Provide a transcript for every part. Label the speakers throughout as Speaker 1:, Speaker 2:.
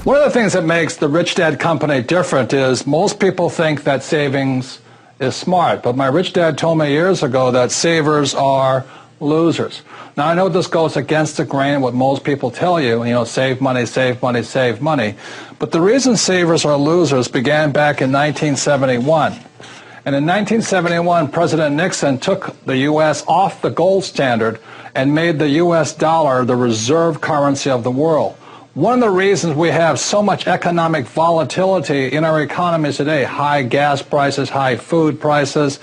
Speaker 1: One of the things that makes the Rich Dad Company different is most people think that savings is smart, but my rich dad told me years ago that savers are losers. Now, I know this goes against the grain of what most people tell you, save money, save money, save money. But the reason savers are losers began back in 1971. And in 1971, President Nixon took the U.S. off the gold standard and made the U.S. dollar the reserve currency of the world. One of the reasons we have so much economic volatility in our economies today, high gas prices, high food prices,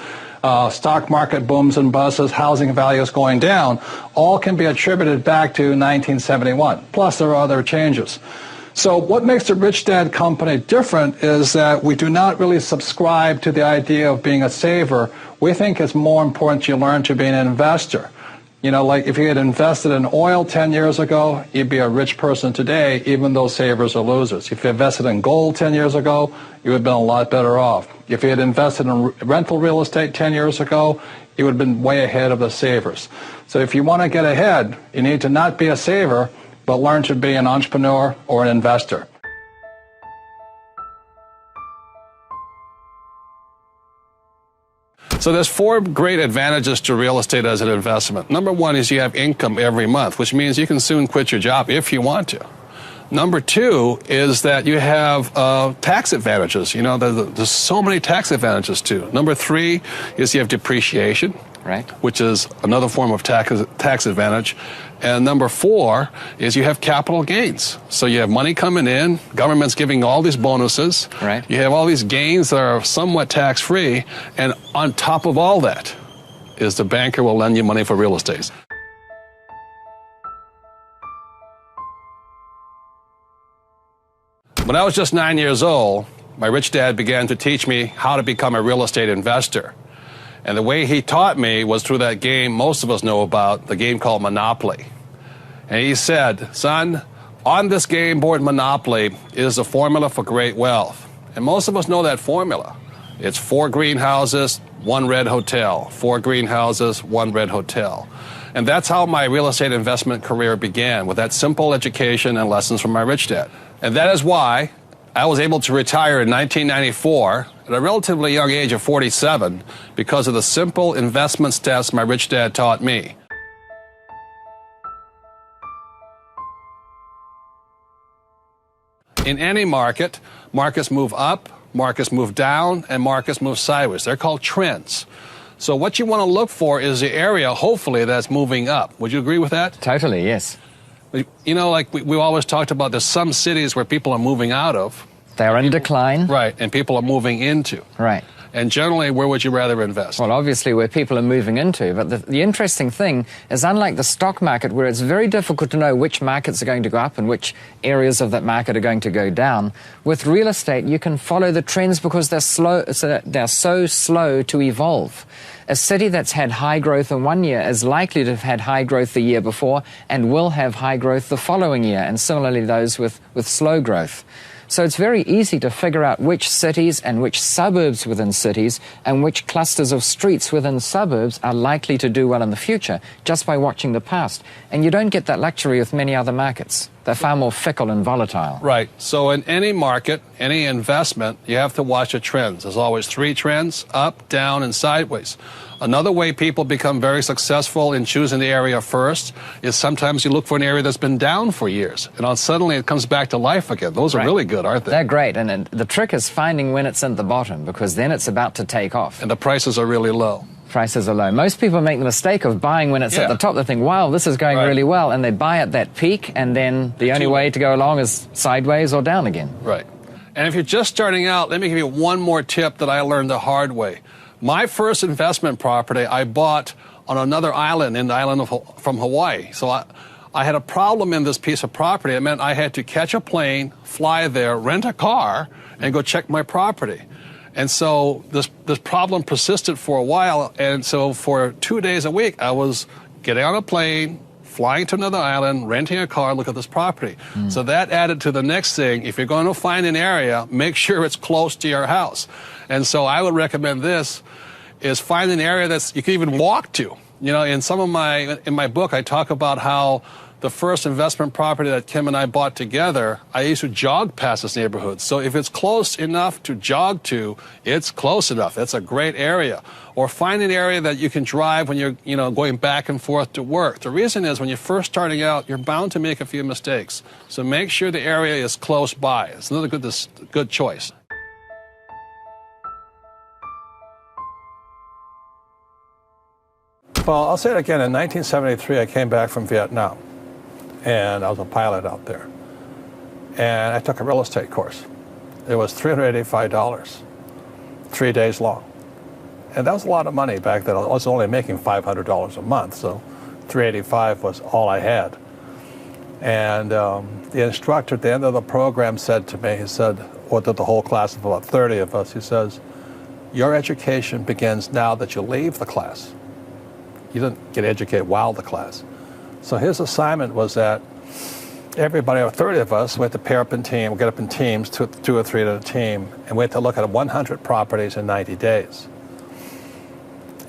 Speaker 1: stock market booms and busts, housing values going down, all can be attributed back to 1971. Plus, there are other changes. So what makes the Rich Dad Company different is that we do not really subscribe to the idea of being a saver. We think it's more important you learn to be an investor. Like if you had invested in oil 10 years ago, you'd be a rich person today, even though savers are losers. If you invested in gold 10 years ago, you would have been a lot better off. If you had invested in rental real estate 10 years ago, you would have been way ahead of the savers. So if you want to get ahead, you need to not be a saver, but learn to be an entrepreneur or an investor. So there's 4 great advantages to real estate as an investment. Number 1 is you have income every month, which means you can soon quit your job if you want to. Number 2 is that you have tax advantages. There's so many tax advantages too. Number 3 is you have depreciation, right, which is another form of tax advantage. And number 4 is you have capital gains. So you have money coming in, government's giving all these bonuses. Right. You have all these gains that are somewhat tax-free, and on top of all that is the banker will lend you money for real estate. When I was just 9 years old, my rich dad began to teach me how to become a real estate investor. And the way he taught me was through that game most of us know about, the game called Monopoly. And he said, son, on this game board Monopoly is a formula for great wealth. And most of us know that formula. It's 4 greenhouses, 1 red hotel. 4 greenhouses, 1 red hotel. And that's how my real estate investment career began, with that simple education and lessons from my rich dad. And that is why I was able to retire in 1994 at a relatively young age of 47 because of the simple investment steps my rich dad taught me. In any market, markets move up, markets move down, and markets move sideways. They're called trends. So what you want to look for is the area, hopefully, that's moving up. Would you agree with that?
Speaker 2: Totally, yes.
Speaker 1: Like we always talked about, there's some cities where people are moving out of.
Speaker 2: They're in decline.
Speaker 1: Right, and people are moving into.
Speaker 2: Right.
Speaker 1: And generally, where would you rather invest?
Speaker 2: Well, obviously, where people are moving into. But the interesting thing is, unlike the stock market, where it's very difficult to know which markets are going to go up and which areas of that market are going to go down, with real estate, you can follow the trends because they're so slow to evolve. A city that's had high growth in one year is likely to have had high growth the year before and will have high growth the following year, and similarly those with slow growth. So it's very easy to figure out which cities and which suburbs within cities and which clusters of streets within suburbs are likely to do well in the future just by watching the past. And you don't get that luxury with many other markets. They're far more fickle and volatile.
Speaker 1: Right. So in any market, any investment, you have to watch the trends. There's always 3 trends, up, down, and sideways. Another way people become very successful in choosing the area first is sometimes you look for an area that's been down for years, and suddenly it comes back to life again. Those are really good, aren't they?
Speaker 2: They're great, and the trick is finding when it's at the bottom, because then it's about to take off.
Speaker 1: And the prices are really low.
Speaker 2: Prices are low. Most people make the mistake of buying when it's at the top. They think, wow, this is going really well, and they buy at that peak, and then the only way to go along is sideways or down again.
Speaker 1: Right. And if you're just starting out, let me give you one more tip that I learned the hard way. My first investment property I bought on another island, in the island from Hawaii. So I had a problem in this piece of property. It meant I had to catch a plane, fly there, rent a car, and go check my property. And so this problem persisted for a while, and so for 2 days a week, I was getting on a plane, flying to another island, renting a car, look at this property. So that added to the next thing. If you're going to find an area, make sure it's close to your house. And so I would recommend this, is find an area that you can even walk to. In my book, I talk about how the first investment property that Kim and I bought together, I used to jog past this neighborhood. So if it's close enough to jog to, it's close enough. That's a great area. Or find an area that you can drive when you're, going back and forth to work. The reason is when you're first starting out, you're bound to make a few mistakes. So make sure the area is close by. It's another good choice. Well, I'll say it again. In 1973, I came back from Vietnam. And I was a pilot out there. And I took a real estate course. It was $385, 3 days long. And that was a lot of money back then. I was only making $500 a month, so $385 was all I had. And the instructor at the end of the program said to me, he said, or to the whole class of about 30 of us, he says, your education begins now that you leave the class. You didn't get educated while the class. So his assignment was that everybody, or 30 of us, we had to pair up in team, get up in teams, two or three at a team, and we had to look at 100 properties in 90 days.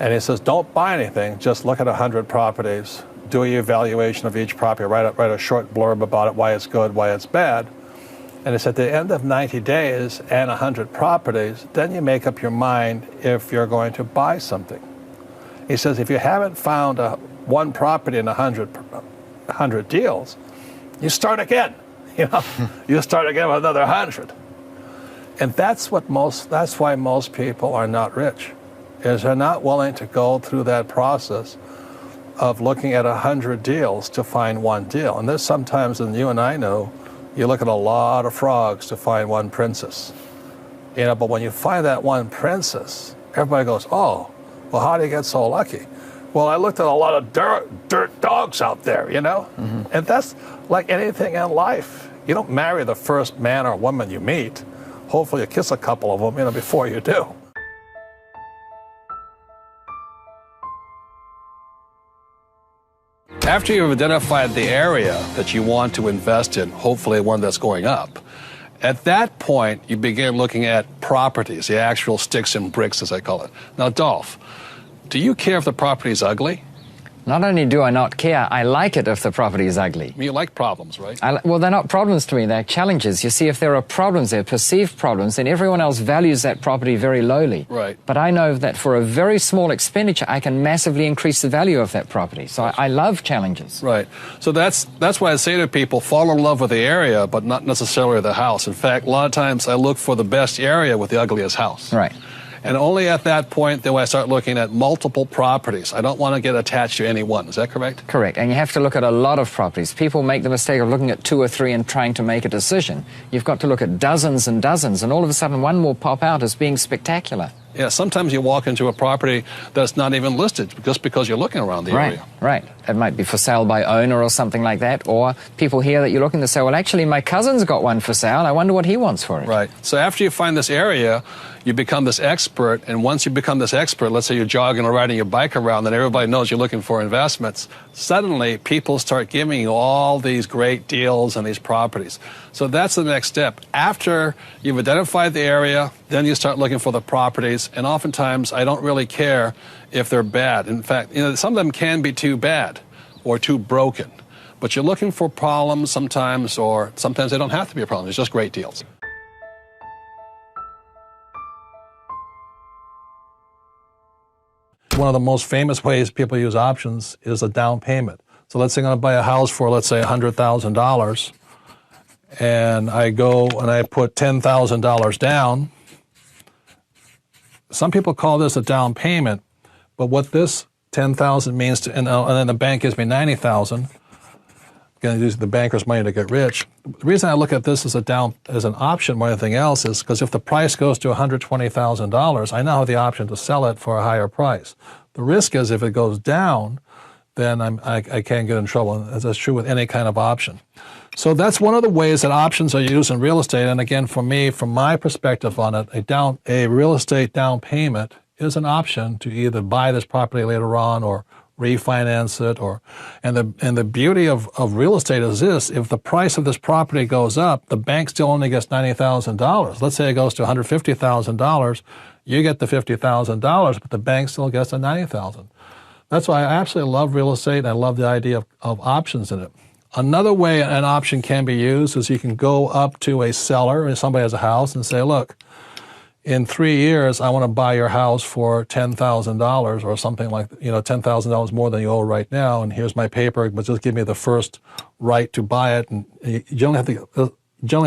Speaker 1: And he says, don't buy anything, just look at 100 properties, do your evaluation of each property, write a short blurb about it, why it's good, why it's bad. And it's at the end of 90 days and 100 properties, then you make up your mind if you're going to buy something. He says, if you haven't found one property in 100 deals, you start again. You start again with another 100. And that's why most people are not rich, is they're not willing to go through that process of looking at 100 deals to find one deal. And there's sometimes, and you and I know, you look at a lot of frogs to find one princess. But when you find that one princess, everybody goes, oh, well, how do you get so lucky? Well, I looked at a lot of dirt dogs out there, Mm-hmm. And that's like anything in life. You don't marry the first man or woman you meet. Hopefully you kiss a couple of them, before you do. After you've identified the area that you want to invest in, hopefully one that's going up, at that point, you begin looking at properties, the actual sticks and bricks, as I call it. Now, Dolph, do you care if the property is ugly?
Speaker 2: Not only do I not care, I like it if the property is ugly.
Speaker 1: You like problems, right?
Speaker 2: Well, they're not problems to me, they're challenges. You see, if there are problems, they're perceived problems, then everyone else values that property very lowly.
Speaker 1: Right.
Speaker 2: But I know that for a very small expenditure, I can massively increase the value of that property. So I love challenges.
Speaker 1: Right. So that's why I say to people, fall in love with the area, but not necessarily the house. In fact, a lot of times I look for the best area with the ugliest house.
Speaker 2: Right.
Speaker 1: And only at that point do I start looking at multiple properties. I don't want to get attached to any one. Is that correct?
Speaker 2: Correct. And you have to look at a lot of properties. People make the mistake of looking at 2 or 3 and trying to make a decision. You've got to look at dozens and dozens, and all of a sudden one will pop out as being spectacular.
Speaker 1: Yeah, sometimes you walk into a property that's not even listed just because you're looking around the area.
Speaker 2: Right. It might be for sale by owner or something like that, or people hear that you're looking to say, well, actually, my cousin's got one for sale. I wonder what he wants for it.
Speaker 1: Right. So after you find this area, you become this expert, and once you become this expert, let's say you're jogging or riding your bike around, and everybody knows you're looking for investments, suddenly people start giving you all these great deals and these properties. So that's the next step. After you've identified the area, then you start looking for the properties, and oftentimes I don't really care if they're bad. In fact, some of them can be too bad or too broken, but you're looking for problems sometimes, or sometimes they don't have to be a problem. It's just great deals. One of the most famous ways people use options is a down payment. So let's say I'm going to buy a house for, let's say, $100,000, and I go and I put $10,000 down. Some people call this a down payment, but what this $10,000 means to, and then the bank gives me $90,000. Going to use the banker's money to get rich. The reason I look at this as an option more than anything else is because if the price goes to $120,000, I now have the option to sell it for a higher price. The risk is if it goes down, then I can get in trouble. As that's true with any kind of option. So that's one of the ways that options are used in real estate. And again, for me, from my perspective on it, a real estate down payment is an option to either buy this property later on or refinance it, and the beauty of real estate is this: if the price of this property goes up, the bank still only gets $90,000. Let's say it goes to $150,000, you get the $50,000, but the bank still gets the $90,000. That's why I absolutely love real estate, and I love the idea of options in it. Another way an option can be used is you can go up to a seller, or somebody has a house, and say, look, in 3 years, I want to buy your house for $10,000 or something like, $10,000 more than you owe right now, and here's my paper, but just give me the first right to buy it. And you only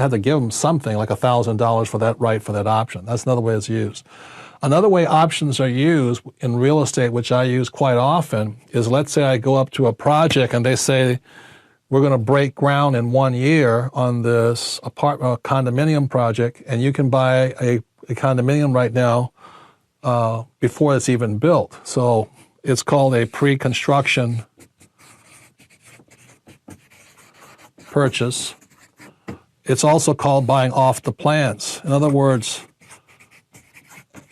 Speaker 1: have to give them something like $1,000 for that right for that option. That's another way it's used. Another way options are used in real estate, which I use quite often, is let's say I go up to a project and they say, we're going to break ground in 1 year on this apartment condominium project, and you can buy a condominium right now before it's even built. So it's called a pre-construction purchase. It's also called buying off the plans. In other words,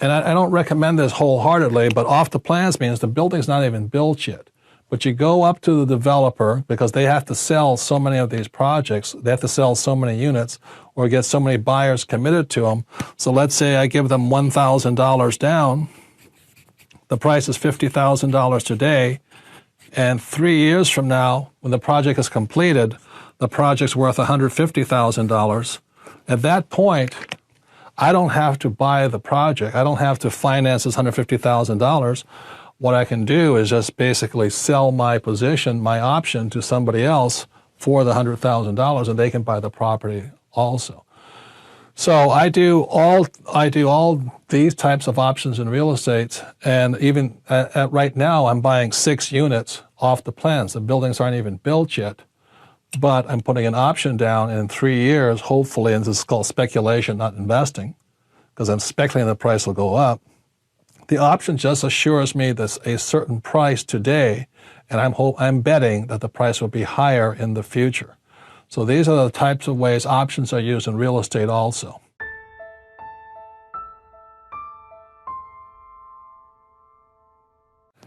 Speaker 1: and I don't recommend this wholeheartedly, but off the plans means the building's not even built yet. But you go up to the developer because they have to sell so many of these projects. They have to sell so many units or get so many buyers committed to them. So let's say I give them $1,000 down. The price is $50,000 today. And 3 years from now, when the project is completed, the project's worth $150,000. At that point, I don't have to buy the project. I don't have to finance this $150,000. What I can do is just basically sell my position, my option, to somebody else for the $100,000, and they can buy the property also. So I do all these types of options in real estate, and even right now I'm buying 6 units off the plans. The buildings aren't even built yet, but I'm putting an option down, and in 3 years, hopefully, and this is called speculation, not investing, because I'm speculating the price will go up. The option just assures me that a certain price today, and I'm betting that the price will be higher in the future. So these are the types of ways options are used in real estate also.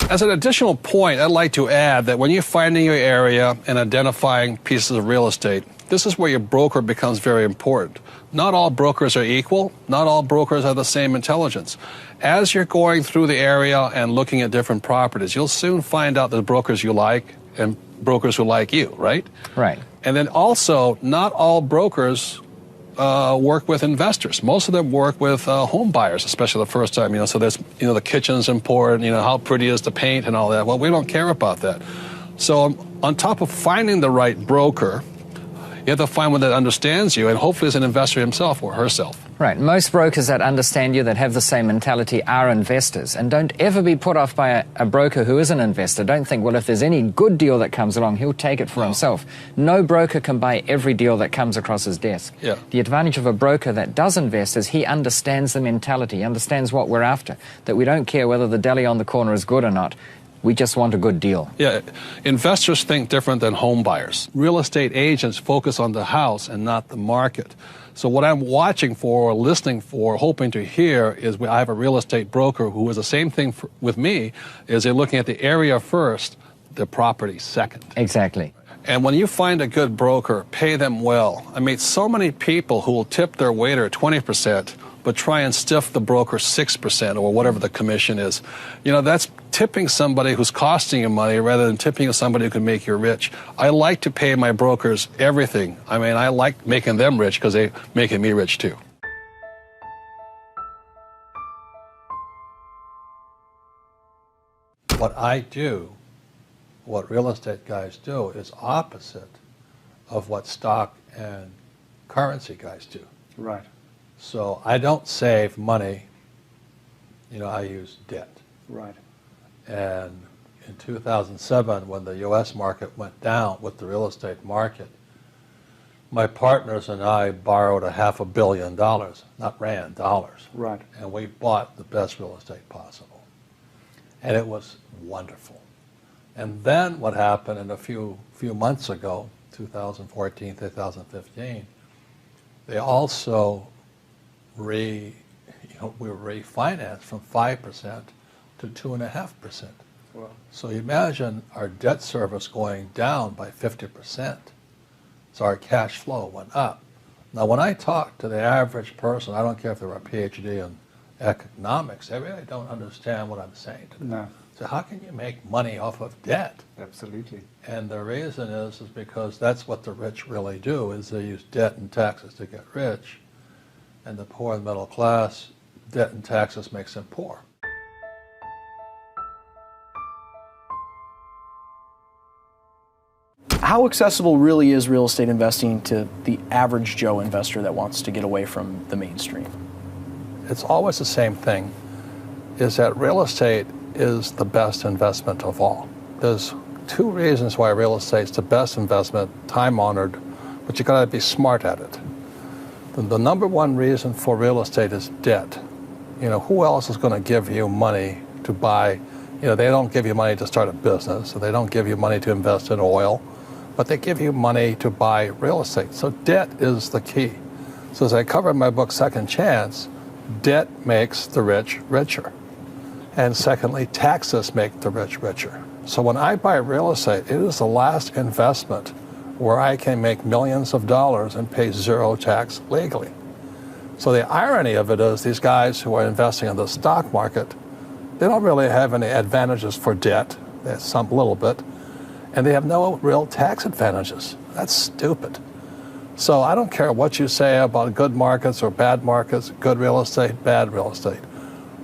Speaker 1: As an additional point, I'd like to add that when you're finding your area and identifying pieces of real estate, this is where your broker becomes very important. Not all brokers are equal. Not all brokers have the same intelligence. As you're going through the area and looking at different properties, you'll soon find out the brokers you like and brokers who like you, right?
Speaker 2: Right.
Speaker 1: And then also, not all brokers work with investors. Most of them work with home buyers, especially the first time. So there's, the kitchen's important, how pretty is the paint and all that. Well, we don't care about that. So on top of finding the right broker, you have to find one that understands you, and hopefully is an investor himself or herself.
Speaker 2: Right. Most brokers that understand you, that have the same mentality, are investors. And don't ever be put off by a broker who is an investor. Don't think, well, if there's any good deal that comes along, he'll take it for himself. No broker can buy every deal that comes across his desk.
Speaker 1: Yeah.
Speaker 2: The advantage of a broker that does invest is he understands the mentality, he understands what we're after, that we don't care whether the deli on the corner is good or not. We just want a good deal. Yeah,
Speaker 1: investors think different than home buyers. Real estate agents focus on the house and not the market. So what I'm watching for, or listening for, hoping to hear is I have a real estate broker who is the same thing with me, is they're looking at the area first, the property second.
Speaker 2: Exactly.
Speaker 1: And when you find a good broker, pay them well. I meet so many people who will tip their waiter 20%, but try and stiff the broker 6% or whatever the commission is. That's tipping somebody who's costing you money rather than tipping somebody who can make you rich. I like to pay my brokers everything. I like making them rich because they're making me rich too. What I do, what real estate guys do, is opposite of what stock and currency guys do.
Speaker 3: Right.
Speaker 1: So I don't save money, I use debt.
Speaker 3: Right.
Speaker 1: And in 2007, when the U.S. market went down with the real estate market, my partners and I borrowed $500 million, not rand, dollars.
Speaker 3: Right.
Speaker 1: And we bought the best real estate possible. And it was wonderful. And then what happened in a few months ago, 2014, 2015, they also we were refinanced from 5% to 2.5%.
Speaker 3: Wow.
Speaker 1: So imagine our debt service going down by 50%. So our cash flow went up. Now, when I talk to the average person, I don't care if they're a PhD in economics, they really don't understand what I'm saying to them.
Speaker 3: No.
Speaker 1: So how can you make money off of debt?
Speaker 3: Absolutely.
Speaker 1: And the reason is because that's what the rich really do, is they use debt and taxes to get rich. And the poor and middle class, debt and taxes makes them poor.
Speaker 4: How accessible really is real estate investing to the average Joe investor that wants to get away from the mainstream?
Speaker 1: It's always the same thing, is that real estate is the best investment of all. There's two reasons why real estate is the best investment, time-honored, but you gotta be smart at it. The number one reason for real estate is debt. You know, who else is gonna give you money to buy? You know, they don't give you money to start a business, so they don't give you money to invest in oil, but they give you money to buy real estate. So debt is the key. So as I cover in my book, Second Chance, debt makes the rich richer. And secondly, taxes make the rich richer. So when I buy real estate, it is the last investment where I can make millions of dollars and pay zero tax legally. So the irony of it is these guys who are investing in the stock market, they don't really have any advantages for debt. There's some little bit. And they have no real tax advantages. That's stupid. So I don't care what you say about good markets or bad markets, good real estate, bad real estate.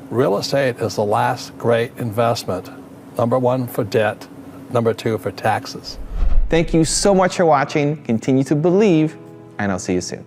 Speaker 1: Real estate is the last great investment. Number one for debt, number two for taxes.
Speaker 5: Thank you so much for watching. Continue to believe, and I'll see you soon.